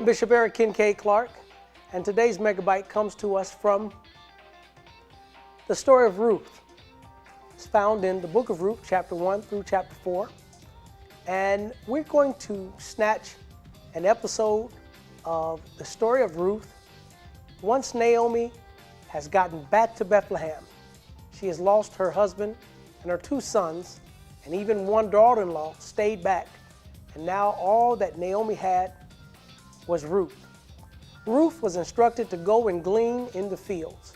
Bishop Eric Kincaid Clark, and today's Megabyte comes to us from the story of Ruth. It's found in the book of Ruth, chapter 1 through chapter 4. And we're going to snatch an episode of the story of Ruth. Once Naomi has gotten back to Bethlehem, she has lost her husband and her 2 sons, and even one daughter-in-law stayed back. And now all that Naomi had was Ruth. Ruth was instructed to go and glean in the fields.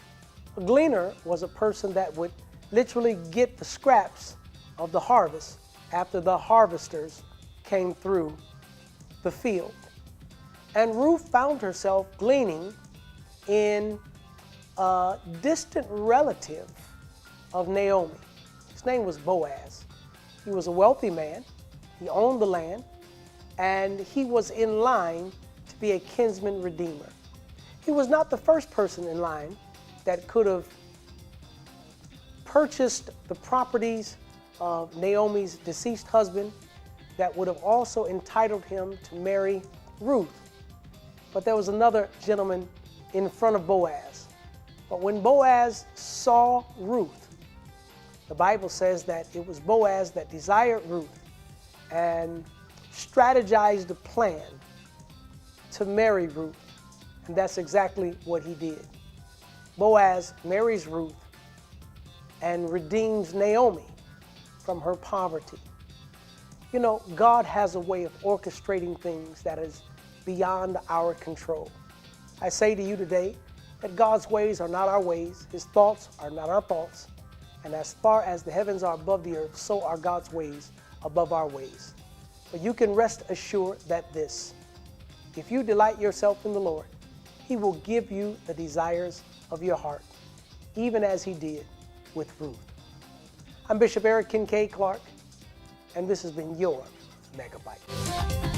A gleaner was a person that would literally get the scraps of the harvest after the harvesters came through the field. And Ruth found herself gleaning in a distant relative of Naomi. His name was Boaz. He was a wealthy man. He owned the land, and he was in line to be a kinsman redeemer. He was not the first person in line that could have purchased the properties of Naomi's deceased husband that would have also entitled him to marry Ruth. But there was another gentleman in front of Boaz. But when Boaz saw Ruth, the Bible says that it was Boaz that desired Ruth and strategized a plan to marry Ruth. And that's exactly what he did. Boaz marries Ruth and redeems Naomi from her poverty. You know, God has a way of orchestrating things that is beyond our control. I say to you today that God's ways are not our ways, His thoughts are not our thoughts, and as far as the heavens are above the earth, so are God's ways above our ways. But you can rest assured that this: if you delight yourself in the Lord, He will give you the desires of your heart, even as He did with Ruth. I'm Bishop Eric Kincaid Clark, and this has been your Megabyte.